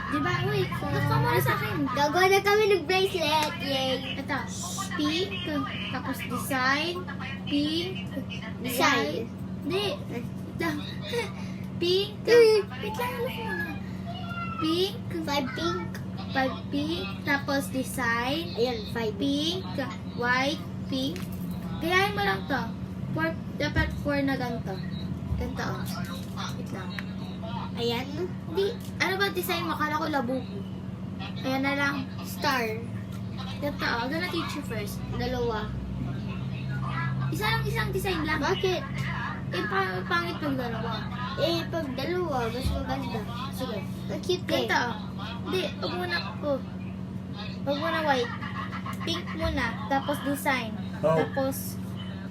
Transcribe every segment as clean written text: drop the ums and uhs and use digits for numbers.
Diba? Wait, look ka muna sa akin. Gagawa na kami ng bracelet. Yay. Ito, pink, tapos design, pink, Design. Hindi. Ito. Pink. Wait lang, look muna. Pink, 5 pink. 5 pink, tapos design, Ayan, 5 pink, white, pink. Gayahin mo lang to. Dapat 4 na ganito. Ganito, oh. Wait lang. Ayan. Di, ano ba design mo? Akala ko labubu. Ayan na lang. Star. Ganito, oh. I'm gonna teach you first. 2. Isang design lang. Bakit? Eh, pangit pag dalawa. Eh, pag 2, mas maganda. Sige. Ang cute eh. Ganito, oh. Hindi, huwag muna, oh. Huwag muna white. Pink muna, tapos design. Oh. Tapos,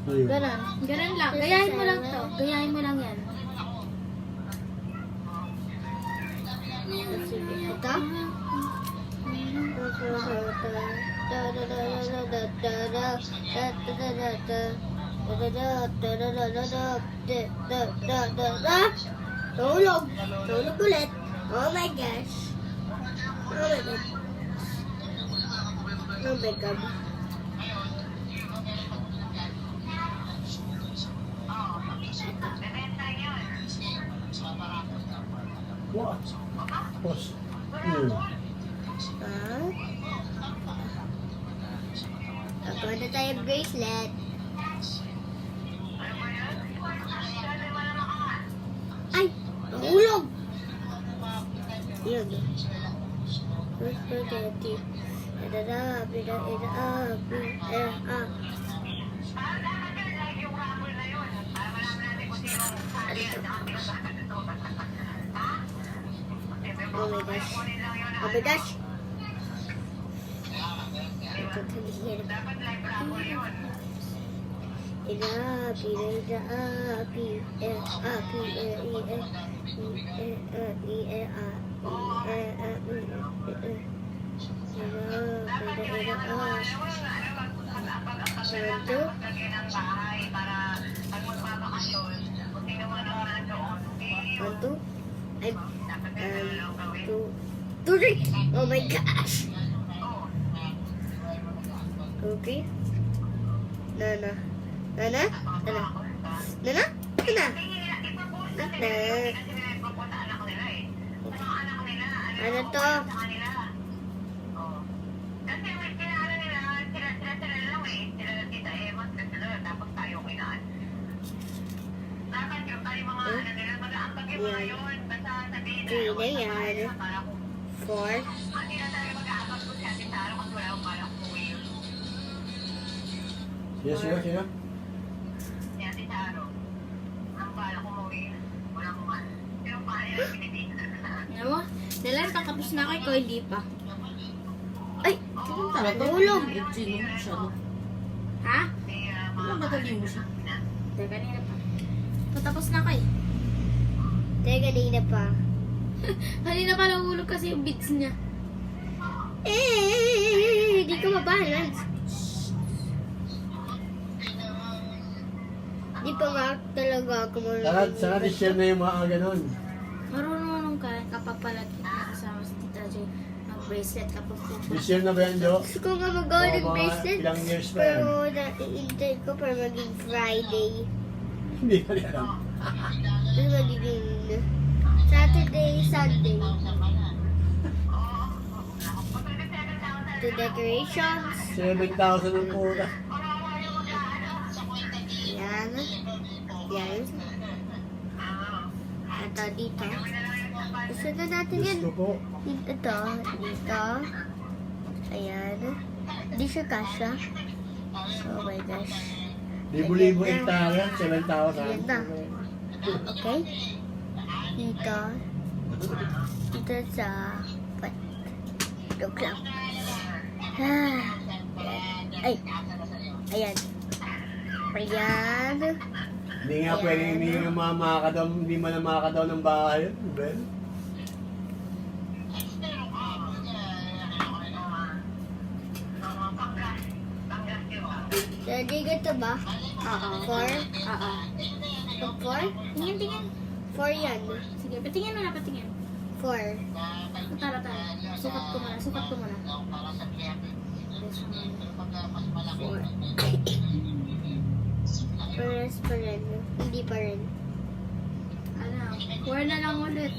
Ayun. ganon. Ganon lang. Gayahin mo lang to. Gayahin mo lang yan. Ito? Tulog. Tulog ulit. Oh my gosh. Oh my god. Oh my god. What? Boss. Ayun. Ah? Gagawa na tayo bracelet. Ay! Nahulog! Yun. Spaghetti. Oh my gosh. Oh my gosh. Ito talihin. Inapi, inaapi, api, One, two. Two, three. Oh my gosh. Okay. Nana. Nana? Nana? Nana? Nana? Nana? Ano to? Three na yan. 4. Sino, sino, sino? Ano mo? Dalan, kakapos na kay ko, hindi pa. Ay! Nahulog! Ha? Ano ba galing mo siya? Teka, kanina pa. Patapos na kay. Teka, kanina pa. Kanina pa nahulog kasi yung beats niya. Hindi ko mabalance. Di pa nga talaga ako Saka share na yung mga ganun. Marunong ka kapag palagi nakasama si Tita Jo ng bracelet kapag Share na ba yan, Jo? Gusto ko nga magawa ng Oo, mga bracelet. ilang years pa yan. Pero na-intay ko para maging Friday. Hindi ka rin alam. Tapos magiging Saturday, Sunday. The decorations. 7,000 ang puta. Yan. Yan. Ito dito. Gusto na natin yan. Gusto po. Ito. Dito. Ayan. Hindi siya kasha. Oh my gosh. Libo-libo hektarya, Ayan 7,000. na. Okay. Dito. Dito sa joke lang. Ay. Ayan. Ayan. Hindi nga pwede, hindi nga makakadaw, hindi man na makakadaw ng bahay. Ben? Ready ka to ba? Oo. 4? Oo. Pag 4? Tingin, tingin. 4 yan. Sige, patingin mo na, patingin. 4. Tara, tara. 4 na lang ulit.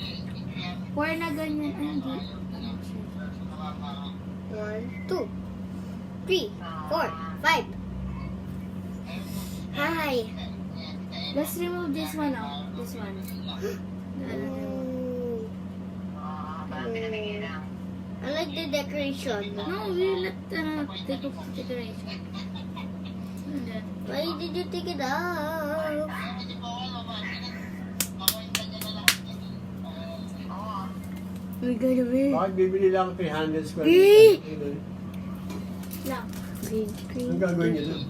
4 na ganyan. Ay, hindi. 1, 2, 3, 4, 5. Hi. Let's remove this one out. This one. I like the decoration. No, we let take off the decoration. And then, Why did you take it off? We got away. Bakit bibili lang 300 square Eh! meter? lang. Green screen. Ang gagawin niyo doon?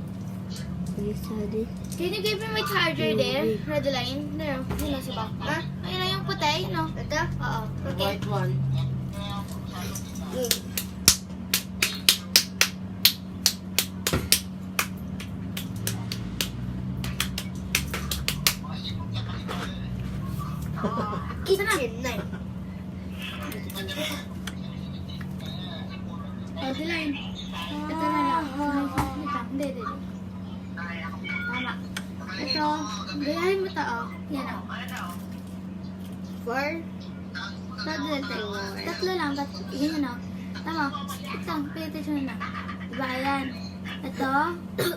Can you give me my charger there? Red line? There. Yun lang sa back. Ha? Ayun lang yung puti, no? Ito? Oo. The white one. Kitchen knife. Oh, the line. Ito na lang. Hindi. Tama. Ito. Gayahin mo to, oh. Yan, oh. 4. Tatlo lang. Ganyan, oh. Tama. Ito. Pay attention na. Diba, ayan. Ito.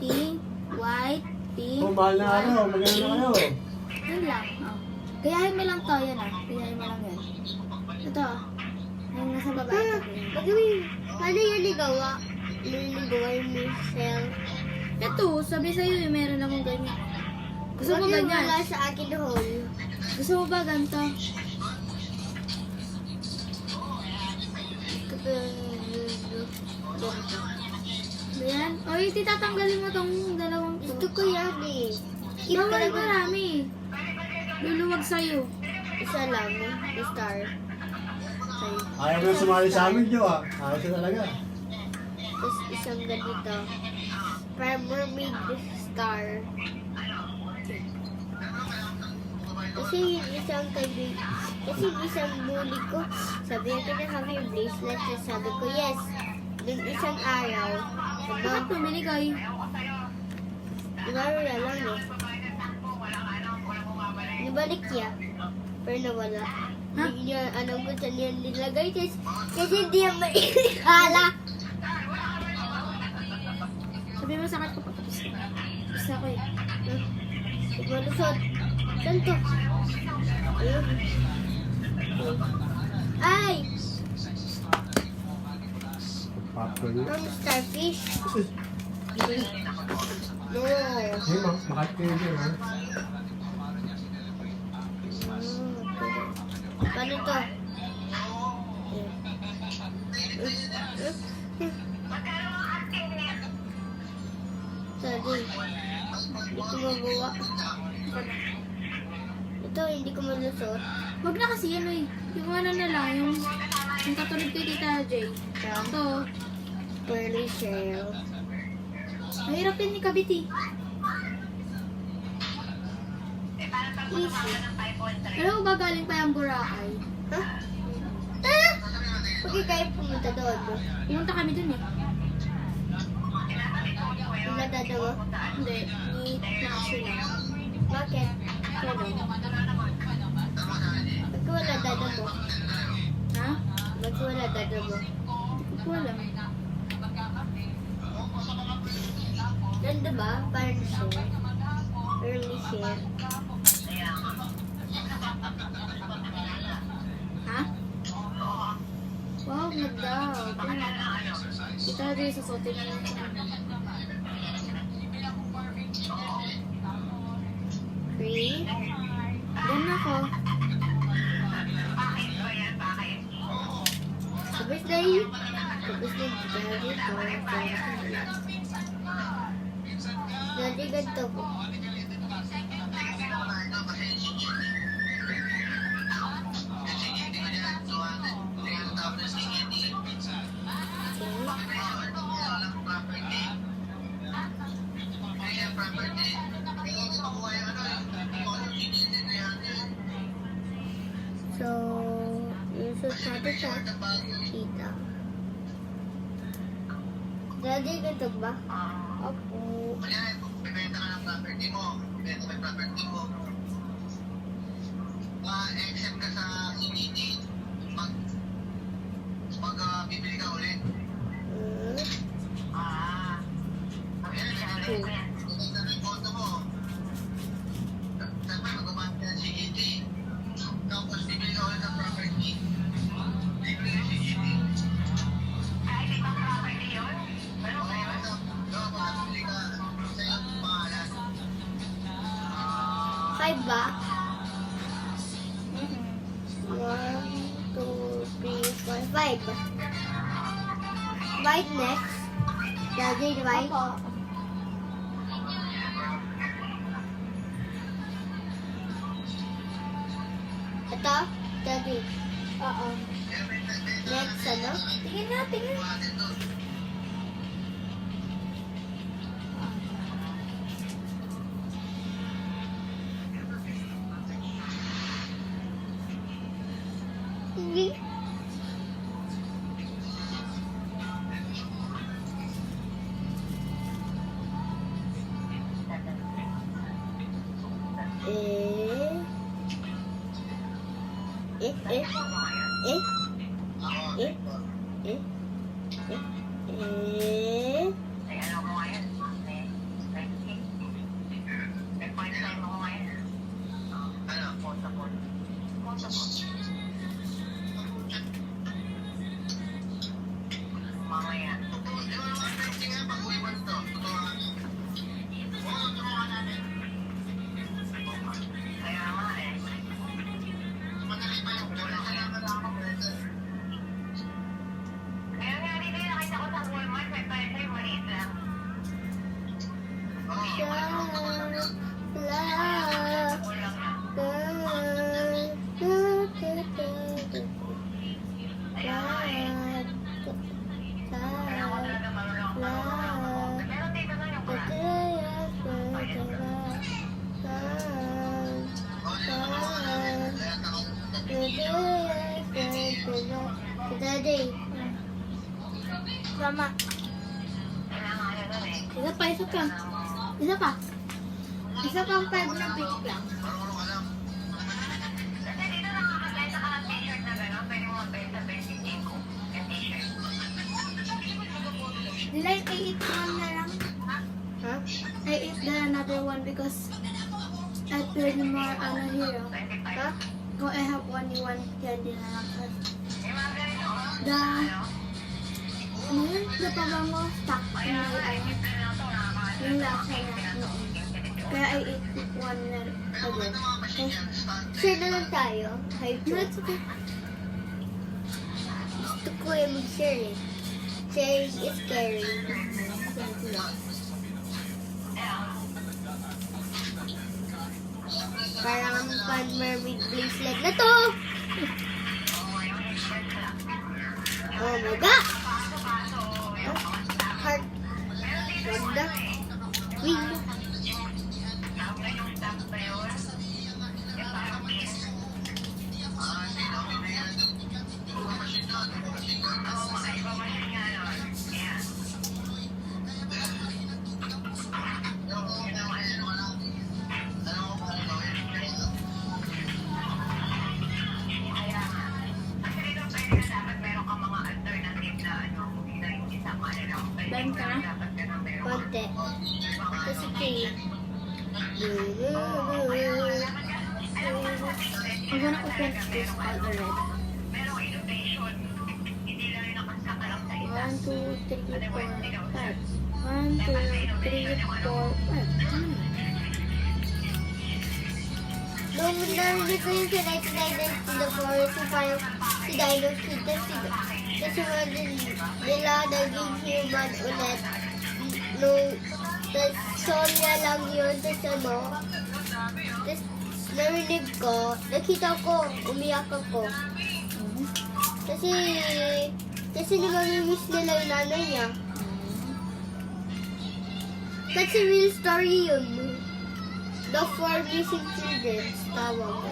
Pink. White. Pink. Oh, mahal na kayo. Maganda na kayo. Yun lang. Oh. Gayahin mo lang to. Yan, oh. Gayahin mo lang yan. Ito, oh. Yung nasa baba. Ito. Pagawin. Paano yan ligawa? Niligawa yung Michelle. Ito, sabi sa'yo, meron akong ganyan. Gusto mo Bakit ganyan? wala sa akin hole? Gusto mo ba ganito? Ayan. O, titatanggalin mo tong dalawang to. Gusto ko yan eh. Keep ko Bawal lang. marami. Luluwag sa'yo. Isa lang. The star. Okay. Ayaw mo na sumali sa amin, Jo, ah. Ayaw siya talaga. Tapos isang ganito. Para mermaid star. Kasi yung isang kaibigan, kasi yung isang bully ko, sabi niya, can I have your bracelet? Tapos sabi ko, yes. Nung isang araw, Bakit pumili kayo? nawala lang eh. Nibalik niya, pero nawala. Ha? Hindi niya alam kung saan niya nilagay. Kasi hindi niya maikala. Sabi mo sakit ko patapos ko. Tapos ako eh. Malusot. Saan to? Ayun. Ay! Popcorn yun. Ma'am, starfish. No. Hey, makati kayo dyan, ha? Paano to? Sorry. Hindi ko magawa. Ito, hindi ko malusot. Wag na kasi ano eh. Yung ano na lang, yung katulad kay Tita J. Ito. Pearly shell. Mahirap yun ni Kabiti. Easy. Alam mo ba galing pa yung Boracay? Ha? Ah! Pagka kayo pumunta doon. Pumunta kami dun eh. Wala dadawa. Hindi. Ni Nacho lang. Bakit? Pero, Pagka wala dadawa. ha? Pagka wala dadawa. Hindi ko alam. Nanda ba? Parang share. Early share. Ha? Wow, ganda. Kita rin sa sote na lang. Three. Yan ako. Tapos na yun. Tapos na yun. Dati ganito ko. So, yung suit natin sa kita. Daddy, ganito ba? Opo. Five ba? 1, 2, 3, 4, 5. Right next. Daddy, right? Opo. Ito? Daddy. Oo. Next, ano? Tingin na, tingin. Hindi. Eh, eh, eh, eh, eh, eh, Daddy. Tama. Isa pa, isa pa. Isa pa. Isa pang 5 na page lang. Did I eat one na lang? Huh? I ate the another one because I feel more here. Huh? Oh, I have only one candy na lang. The, ano yun? The pabango stuck in my yung lasa niya noon. Kaya I ate one na again. Okay. Share na lang tayo. Hi, No, it's okay. Gusto ko yung mag-share eh. Sharing is caring. Parang ang fun mermaid bracelet na to! Oh my God! Heart. Ganda. Wing. Ben ka na? Konti. Kasi kay. I'm gonna open this all already. 1, 2, 3, 4, 5. 1, 2, 3, 4, 5. Nung narinig ko yung sinay-sinay in the forest, yung parang si Dino Kid, kasi nila naging human ulit. Nung, tas Sonia lang yun, tas ano, tas narinig ko, nakita ko, umiyak ako. Kasi namamimiss nila yung nanay niya. That's a real story yun. The 4 missing children, tawag ko.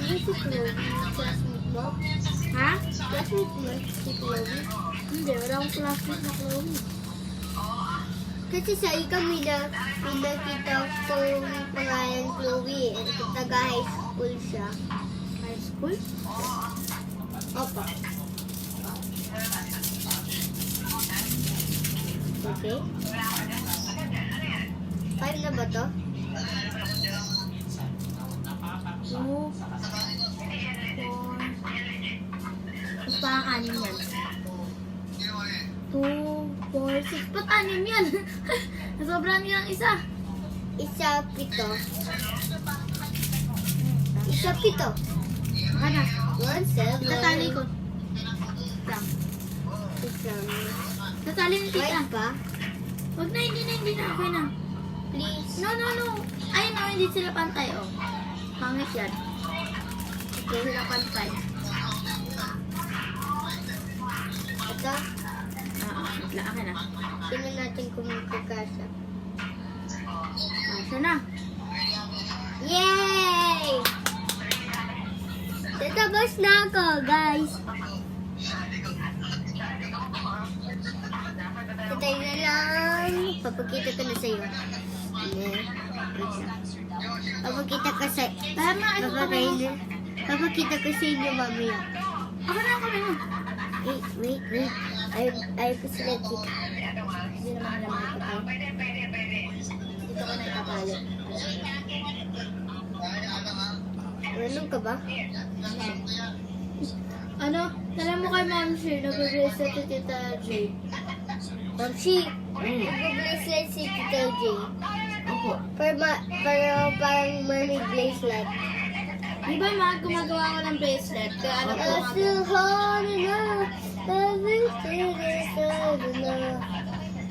This is really just me. mo? Ha? Classmate mo si Chloe? Hindi, wala akong classmate na Chloe. Kasi sa ikaw, pinakita ko pangalan Chloe. Taga-high school siya. High school? Opo. Okay. 5 na ba to? 2, 4, mas parang 6 yan. 2, 4, 6. Ba't 6 yan? Nasobrahan ka ng isa. Isa 7. Isa 7. Baka na. 1, 7. Tatali ko. Lang. Isang. Tatali ni tita. 5 pa? Huwag na, hindi na. Okay na. Please. No. Ay, no, hindi sila pantay, oh. Pangit yan. Hindi sila pantay. Ito. Wala, akin na. Tingnan natin kung magkakasa. Asa na. Yay! Tatapos na ako, guys. Patay na lang. Papakita ko na sa'yo. Papakita ko sa... Tama, ano ka ba? Papakita ko sa inyo mamaya. Ako na kami mo. Wait. Ayaw ko sila dito. Hindi naman alam na patay. Dito ko na itatali. Anong ka ba? Ano? Tala mo kay Ma'am Shi, nag-release sa Tita J. Mamshi, nag-bracelet si Tito J. Opo. Parang mermaid bracelet. Di ba ma, gumagawa ko ng bracelet? Kaya alam ko I'm nga. still holding on. Everything is holding on.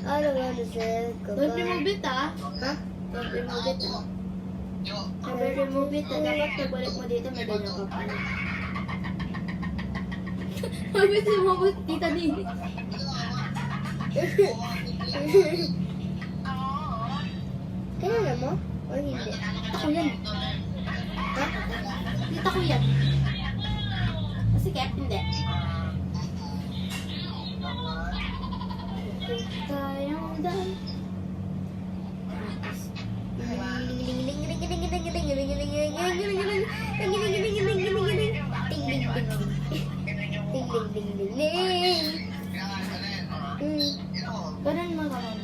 I don't wanna say Don't goodbye. remove it, ah. Ha? Don't remove it, ah. Sabi remove it, ah. Dapat pagbalik mo dito, may ganyan ka pala. Sabi si Mama, Tita Nini. Kailan mo? O hindi? Ako yan. Ha? Tita ko yan. Kasi kaya hindi. Tayong dahil. Ganun mo naman.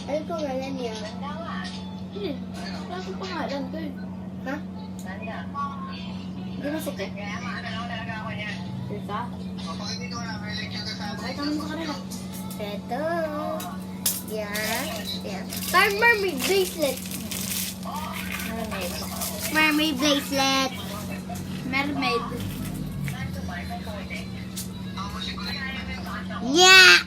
Ano ko ngalan niya? Hindi. Wala akong pangalan ko eh. Ha? Hindi mo sikit. Tita? Ay, kami sa kanila. Ito. Yan. Parang mermaid bracelet. Mermaid. Mermaid bracelet. Mermaid. Yeah!